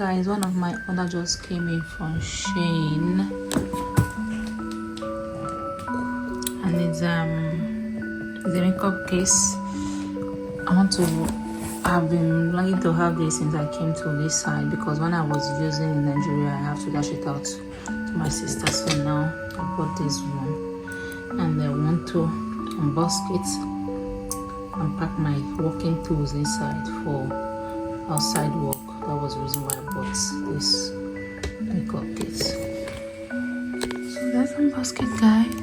guys, one of my order just came in from SHEIN, and it's a makeup case. I've been longing to have this since I came to this side, because when I was using in Nigeria, I have to dash it out to my sister. So now I bought this one, and I want to unbox it and pack my working tools inside for outside work. That was the reason why I bought this makeup kit. So that's unbox it, guys.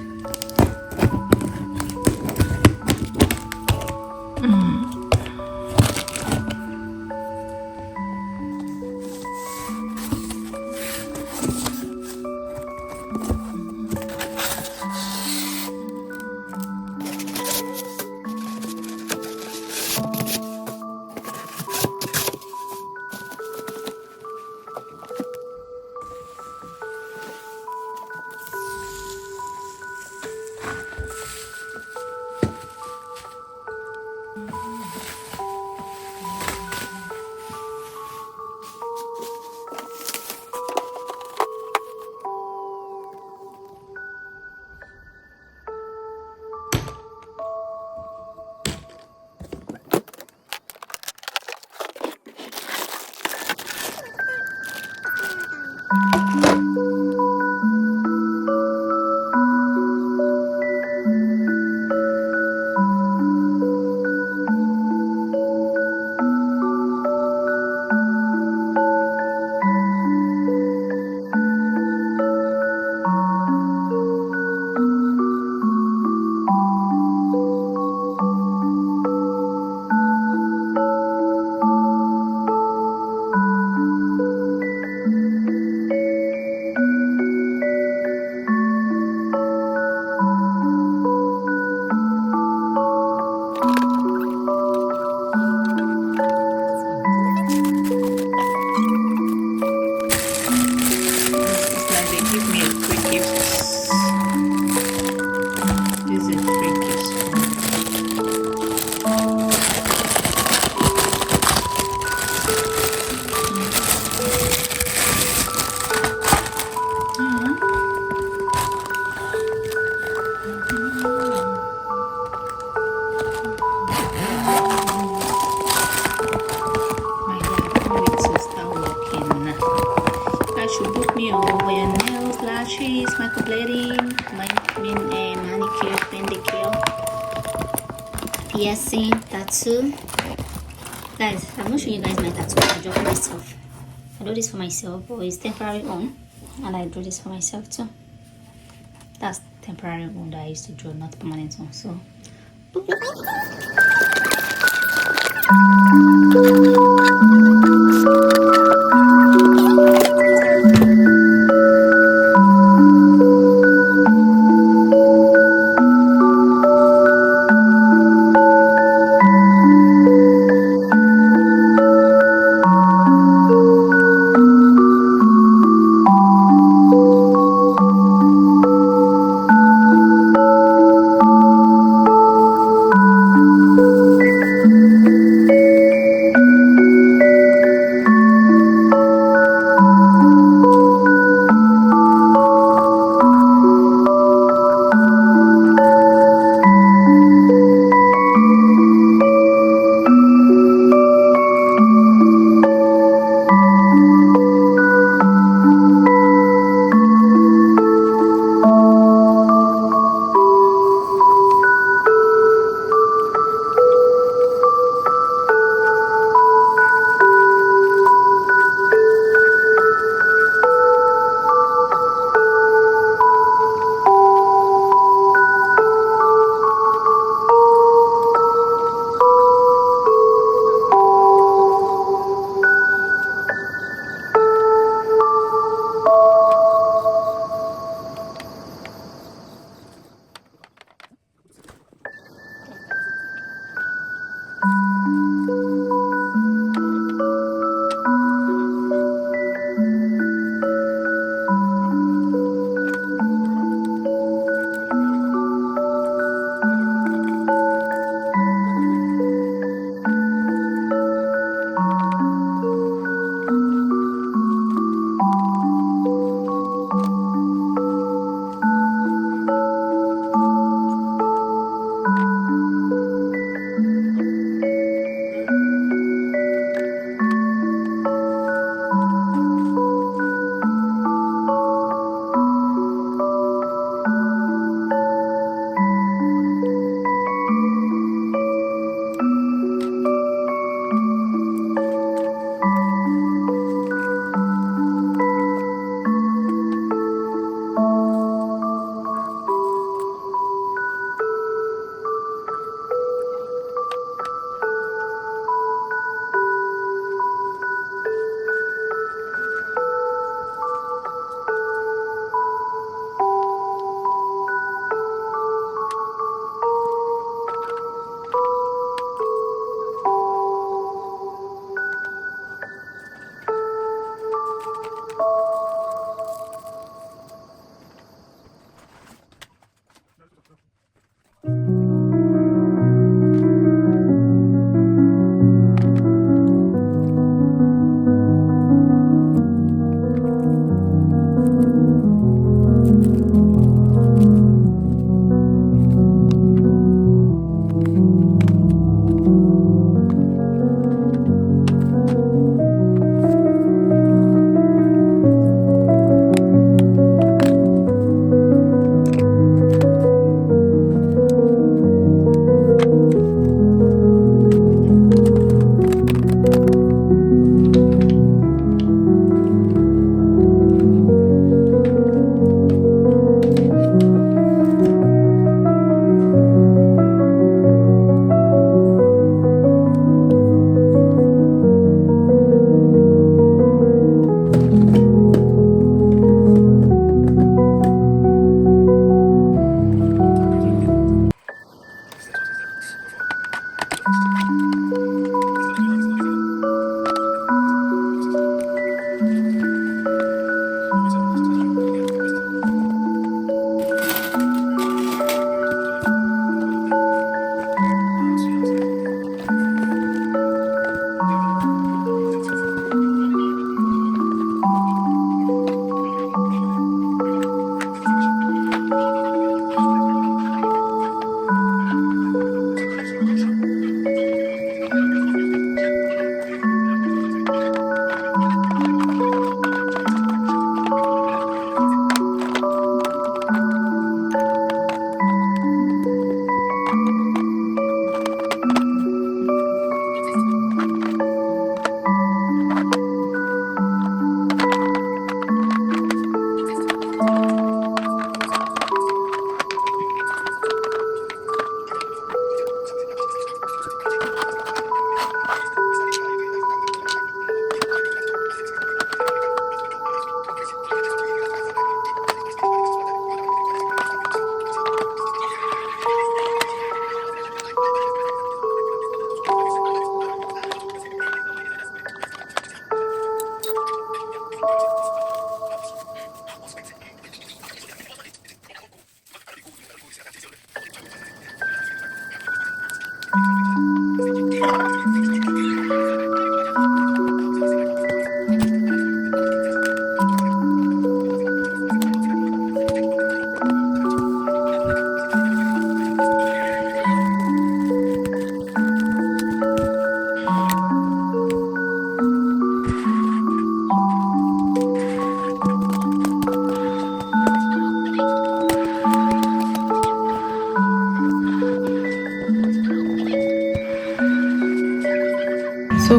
Manicure, pedicure, piercing, tattoo. Guys, I'm not showing you guys my tattoo. I draw myself. I do this for myself, but it's temporary on, and I do this for myself too. That's temporary one that I used to draw, not permanent one. So.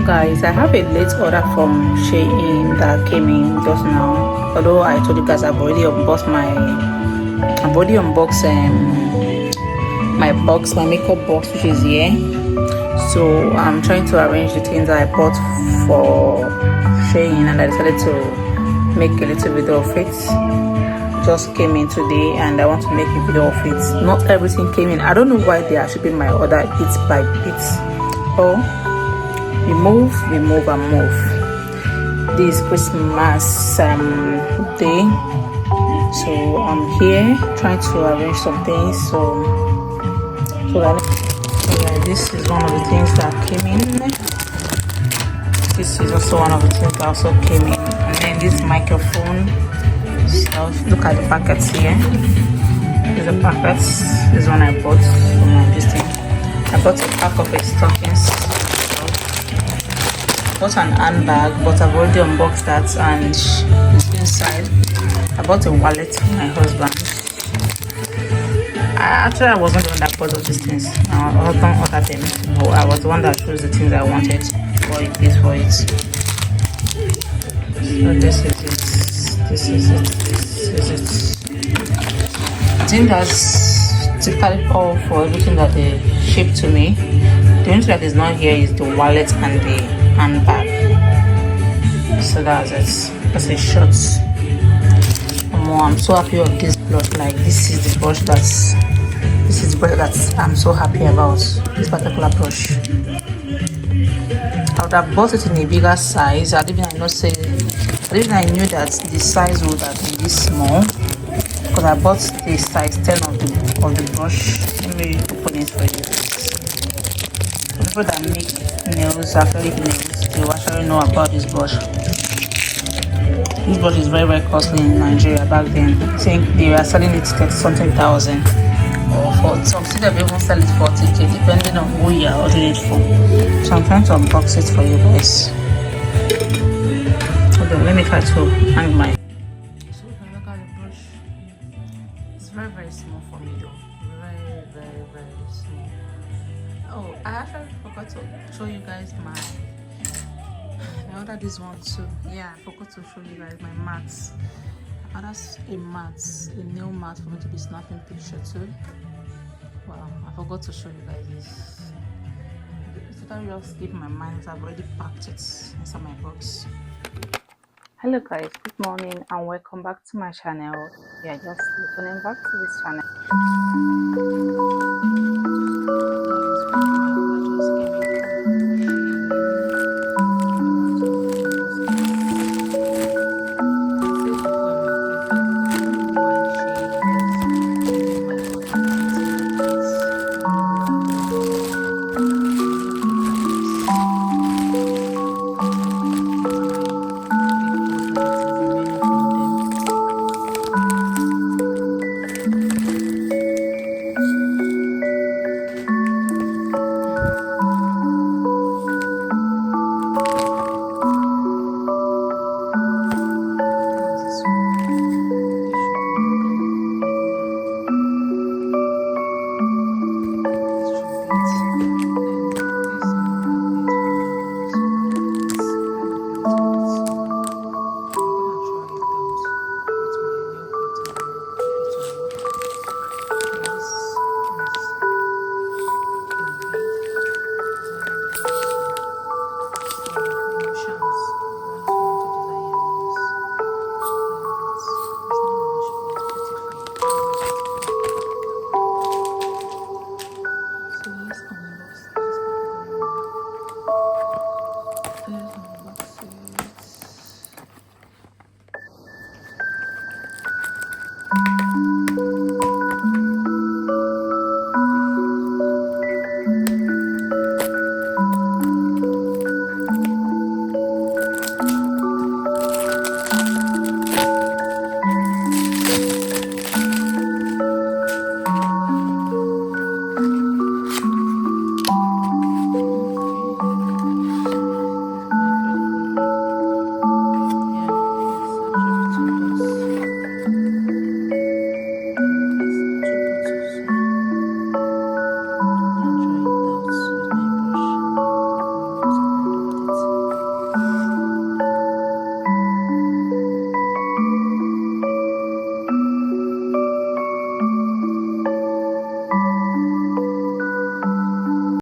Guys, I have a late order from SHEIN that came in just now. Although I told you guys I've already unboxed my makeup box, which is here. So I'm trying to arrange the things that I bought for SHEIN, and I decided to make a little video of it. Just came in today and I want to make a video of it. Not everything came in. I don't know why they are shipping my order bit by bit. Oh, we move and move. This Christmas day, so I'm here trying to arrange some things. So this is one of the things that came in. This is also one of the things that also came in. And then this microphone. So look at the packets here. These are packets. This one I bought from this thing. I bought a pack of stockings. I bought an handbag, but I've already unboxed that, and it's inside. I bought a wallet for my husband. I wasn't the one that bought all these things. My husband ordered them. But I was the one that chose the things I wanted for it. So this is it. This is it. I think that's typically all for everything that they shipped to me. The only thing that is not here is the wallet and the handbag. So that's it. That's a short. I'm so happy with this brush. Like, this is the brush that I'm so happy about. This particular brush. I would have bought it in a bigger size. I didn't know I knew that the size would have been this small, because I bought the size 10 of the brush. Let me open it for you. For people that make nails, acrylic nails, they will actually know about this brush. This brush is very, very costly in Nigeria back then. I think they were selling it 30-something thousand, or for some still they even sell it for 40K, depending on who you are ordering it for. So I'm trying to unbox it for you guys. Let me try to hang my. So if I look at the brush, it's very, very small for me though. Very, very, very small. Oh, I actually forgot to show you guys I ordered this one too. Yeah, I forgot to show you guys my mats. I ordered a nail mat for me to be snapping picture too. Wow, I forgot to show you guys this. It's totally just skip my mind. I've already packed it inside my box. Hello guys, good morning and welcome back to my channel. Yeah, just returning back to this channel.